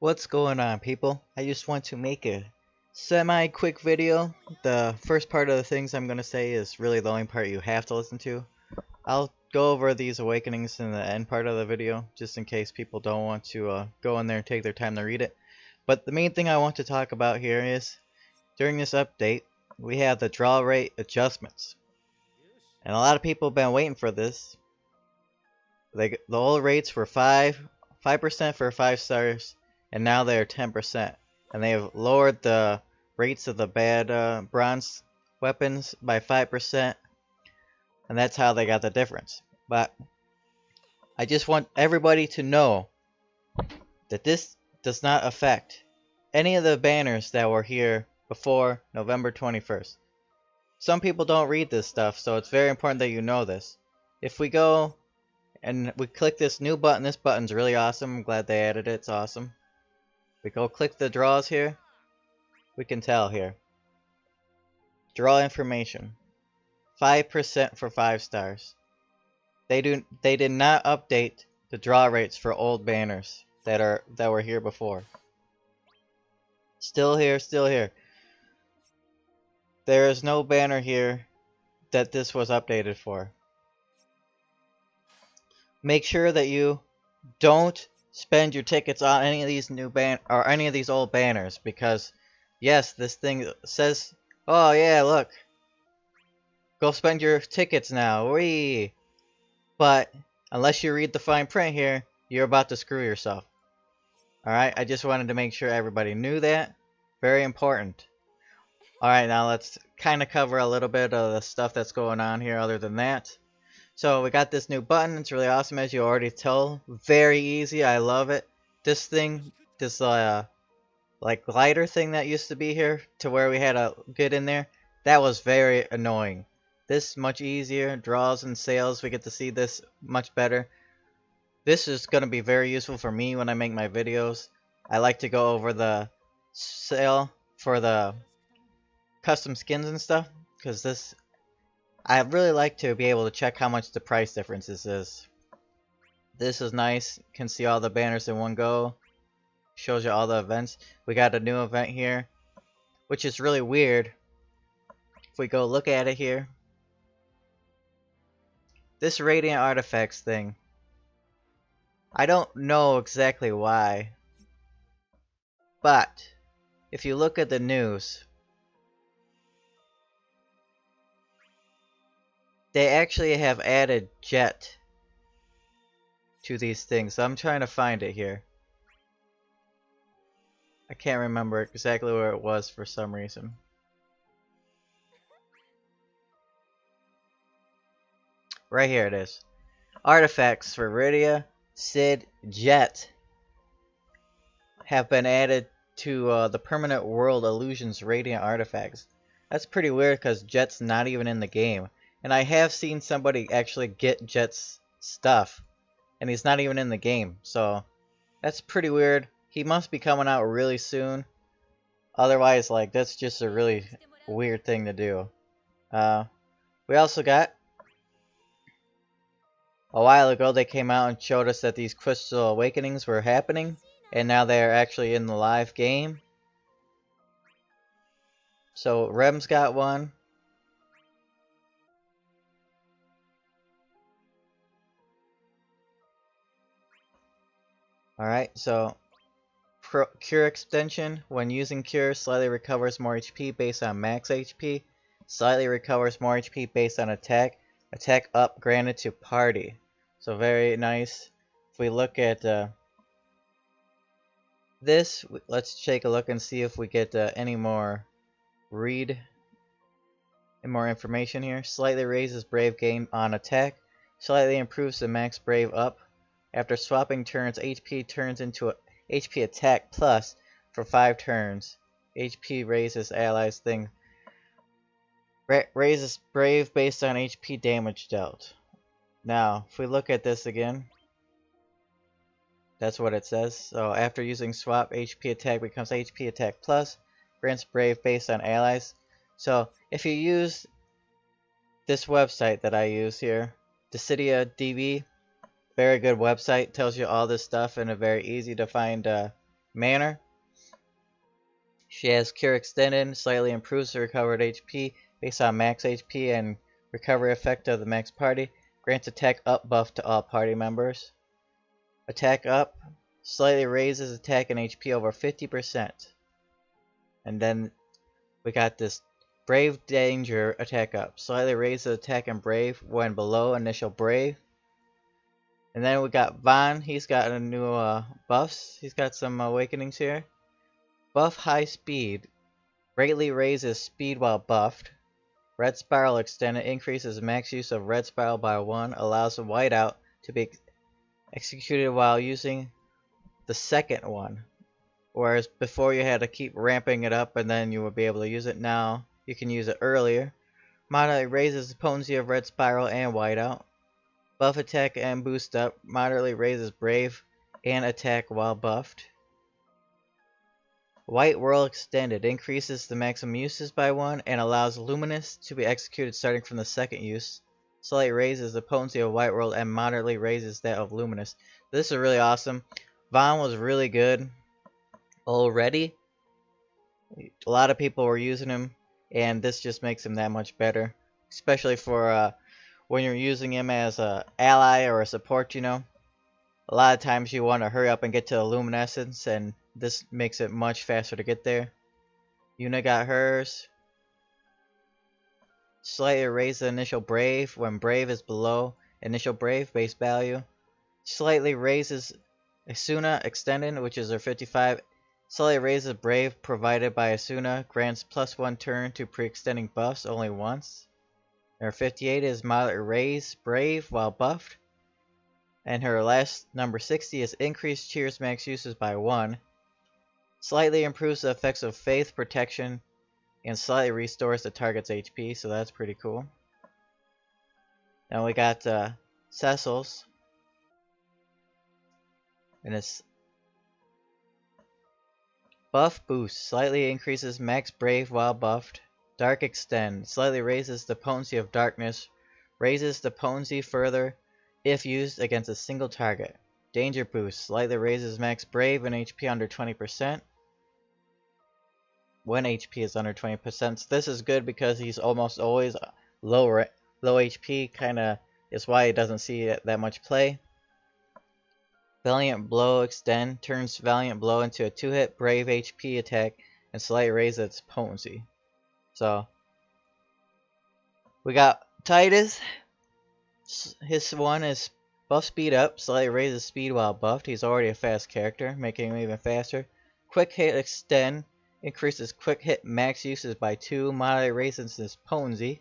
What's going on, people? I just want to make a semi-quick video. The first part of the things I'm going to say is really the only part you have to listen to. I'll go over these awakenings in the end part of the video, just in case people don't want to go in there and take their time to read it. But the main thing I want to talk about here is, during this update, we have the draw rate adjustments. And a lot of people have been waiting for this. The old rates were 5% for 5 stars, and now they're 10%. And they have lowered the rates of the bad bronze weapons by 5%, and that's how they got the difference. But I just want everybody to know that this does not affect any of the banners that were here before November 21st. Some people don't read this stuff, so it's very important that you know this. If we go and we click this new button, this button's really awesome. I'm glad they added it, it's awesome. We go click the draws here, we can tell here. Draw information. 5% for 5 stars. They did not update the draw rates for old banners that were here before. Still here, still here. There is no banner here that this was updated for. Make sure that you don't spend your tickets on any of these new any of these old banners, because yes, this thing says, oh yeah, look, go spend your tickets now, wee. But unless you read the fine print here, you're about to screw yourself. Alright, I just wanted to make sure everybody knew that. Very important. Alright, now let's kind of cover a little bit of the stuff that's going on here other than that. So we got this new button. It's really awesome, as you already tell. Very easy. I love it. This thing, this like glider thing that used to be here to where we had to get in there, that was very annoying. This much easier. Draws and sales, we get to see this much better. This is going to be very useful for me when I make my videos. I like to go over the sale for the custom skins and stuff, because this, I really like to be able to check how much the price differences is. This is nice. You can see all the banners in one go. Shows you all the events. We got a new event here, which is really weird. If we go look at it here, this Radiant Artifacts thing, I don't know exactly why, but if you look at the news, they actually have added jet to these things. So I'm trying to find it here. I can't remember exactly where it was for some reason. Right here it is. Artifacts for Rydia, Sid, Jet have been added to the Permanent World Illusions Radiant Artifacts. That's pretty weird because Jet's not even in the game. And I have seen somebody actually get Jet's stuff, and he's not even in the game. So that's pretty weird. He must be coming out really soon. Otherwise, like, that's just a really weird thing to do. We also got, a while ago they came out and showed us that these Crystal Awakenings were happening, and now they're actually in the live game. So Rem's got one. Alright, so Cure extension. When using Cure, slightly recovers more HP based on max HP. Slightly recovers more HP based on attack. Attack up granted to party. So very nice. If we look at this, let's take a look and see if we get any more more information here. Slightly raises Brave gain on attack. Slightly improves the max Brave up. After swapping turns, HP turns into a HP attack plus for 5 turns. HP raises allies thing. Raises Brave based on HP damage dealt. Now, if we look at this again, that's what it says. So after using swap, HP attack becomes HP attack plus. Grants Brave based on allies. So if you use this website that I use here, Dissidia DB, very good website, tells you all this stuff in a very easy to find manner. She has Cure Extended, slightly improves the recovered HP based on max HP and recovery effect of the max party. Grants attack up buff to all party members. Attack up slightly raises attack and HP over 50%. And then we got this Brave Danger attack up. Slightly raises attack and brave when below initial brave. And then we got Von. He's got a new buffs. He's got some awakenings here. Buff high speed. Greatly raises speed while buffed. Red Spiral Extended increases max use of Red Spiral by 1. Allows a whiteout to be executed while using the second one. Whereas before you had to keep ramping it up and then you would be able to use it. Now you can use it earlier. Moderately raises the potency of Red Spiral and whiteout. Buff attack and boost up. Moderately raises brave and attack while buffed. White Whirl Extended increases the maximum uses by 1 and allows Luminous to be executed starting from the second use. Slightly raises the potency of White Whirl and moderately raises that of Luminous. This is really awesome. Von was really good already. A lot of people were using him, and this just makes him that much better. Especially for when you're using him as an ally or a support, you know. A lot of times you want to hurry up and get to the Luminescence, and this makes it much faster to get there. Yuna got hers. Slightly raise the initial brave when brave is below initial brave base value. Slightly raises Asuna Extended, which is her 55. Slightly raises brave provided by Asuna. Grants +1 turn to pre-extending buffs only once. Her 58 is moderate raise brave while buffed. And her last number 60 is increased cheers max uses by 1. Slightly improves the effects of faith protection and slightly restores the target's HP, so that's pretty cool. Now we got Cecil's, and it's buff boost, slightly increases max brave while buffed. Dark Extend, slightly raises the potency of darkness, raises the potency further if used against a single target. Danger boost, slightly raises max brave and HP under 20%. When HP is under 20%. So this is good because he's almost always low HP, kinda is why he doesn't see that much play. Valiant Blow Extend turns Valiant Blow into a 2-hit brave HP attack and slightly raises its potency. So we got Titus. His one is buff speed up, slightly raises speed while buffed. He's already a fast character, making him even faster. Quick Hit Extend increases quick hit max uses by 2, moderately raises his potency.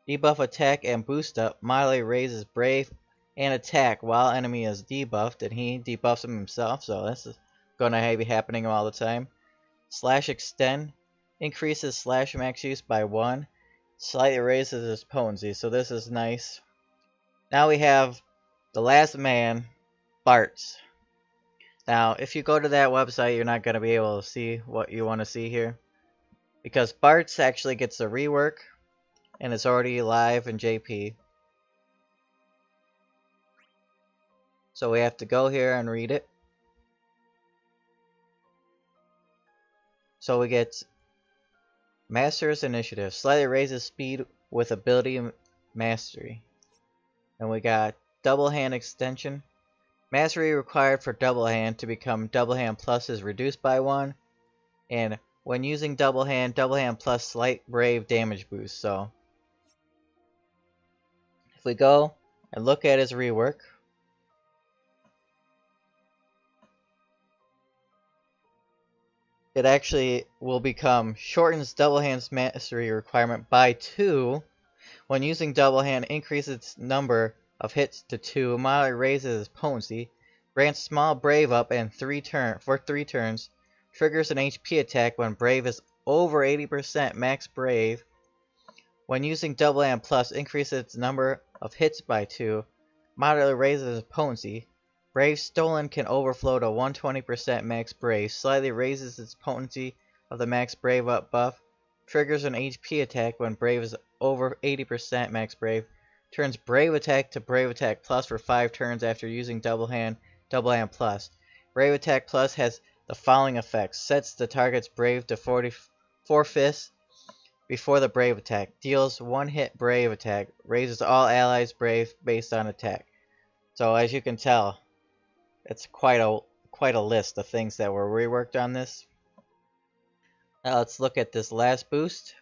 Debuff attack and boost up, moderately raises brave and attack while enemy is debuffed, and he debuffs him himself, so this is gonna be happening all the time. Slash Extend increases slash max use by 1, slightly raises his potency, so this is nice. Now we have the last man, Bartz. Now, if you go to that website, you're not going to be able to see what you want to see here. Because Bartz actually gets a rework, and it's already live in JP. So we have to go here and read it. So we get Master's Initiative. Slightly raises speed with ability mastery. And we got Double Hand Extension. Mastery required for Double Hand to become Double Hand Plus is reduced by 1. And when using Double Hand Plus slight brave damage boost. So if we go and look at his rework, it actually will become shortens Double Hand's mastery requirement by 2. When using Double Hand, increases its number of hits to 2, moderately raises its potency, grants small brave up and for 3 turns, triggers an HP attack when brave is over 80% max brave. When using Double Hand Plus, increases its number of hits by 2, moderately raises its potency. Brave Stolen can overflow to 120% max brave, slightly raises its potency of the max brave up buff, triggers an HP attack when brave is over 80% max brave, turns brave attack to brave attack plus for 5 turns after using Double Hand Plus. Brave attack plus has the following effects. Sets the target's brave to 4/5 before the brave attack. Deals 1-hit brave attack. Raises all allies brave based on attack. So as you can tell, it's quite a list of things that were reworked on this. Now let's look at this last boost.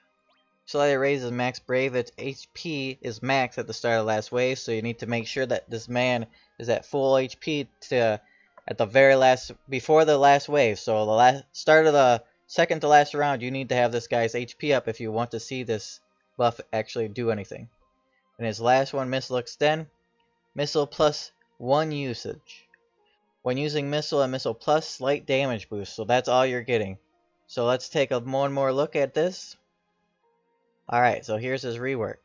Slightly raises max brave. Its HP is max at the start of the last wave, so you need to make sure that this man is at full HP at the very last, before the last wave. So the start of the second to last round, you need to have this guy's HP up if you want to see this buff actually do anything. And his last one, Missile Extend. Missile plus 1 usage. When using Missile and Missile plus, slight damage boost. So that's all you're getting. So let's take one more look at this. Alright, so here's his rework.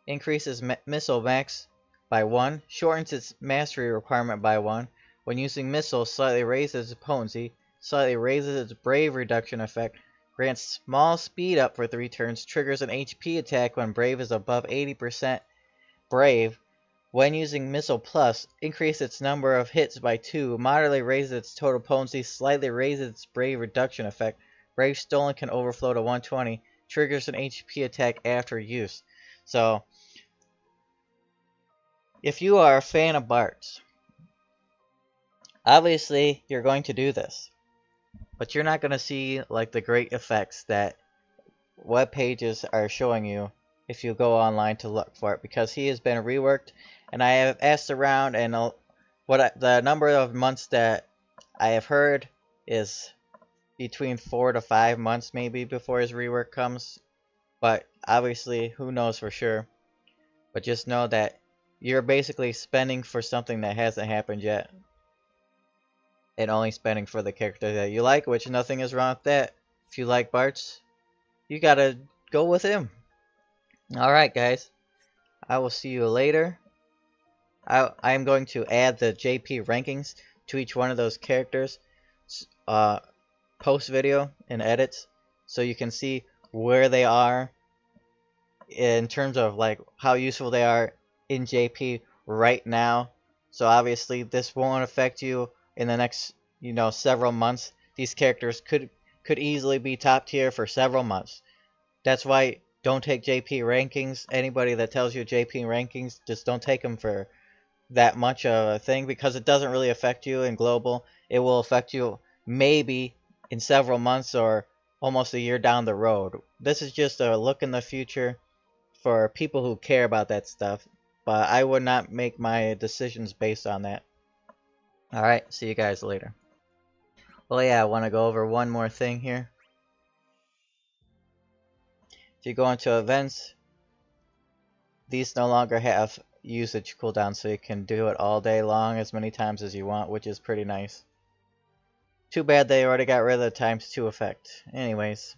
Increases Missile max by 1. Shortens its mastery requirement by 1. When using Missile, slightly raises its potency. Slightly raises its brave reduction effect. Grants small speed up for 3 turns. Triggers an HP attack when brave is above 80% brave. When using Missile plus, increase its number of hits by 2. Moderately raises its total potency. Slightly raises its brave reduction effect. Brave stolen can overflow to 120. Triggers an HP attack after use. So, if you are a fan of Bart's, obviously you're going to do this. But you're not going to see like the great effects that web pages are showing you if you go online to look for it, because he has been reworked. And I have asked around, and the number of months that I have heard is between 4 to 5 months maybe before his rework comes. But obviously, who knows for sure. But just know that you're basically spending for something that hasn't happened yet. And only spending for the character that you like, which nothing is wrong with that. If you like Bart's, you gotta go with him. Alright guys, I will see you later. I am going to add the JP rankings to each one of those characters post video and edits, so you can see where they are in terms of like how useful they are in JP right now. So obviously this won't affect you in the next several months. These characters could easily be top tier for several months. That's why don't take JP rankings. Anybody that tells you JP rankings, just don't take them for that much of a thing, because it doesn't really affect you in global. It will affect you maybe in several months or almost a year down the road. This is just a look in the future for people who care about that stuff, but I would not make my decisions based on that. Alright, see you guys later. Well, yeah, I want to go over one more thing here. If you go into events, these no longer have usage cooldown, so you can do it all day long as many times as you want, which is pretty nice. Too bad they already got rid of the ×2 effect. Anyways.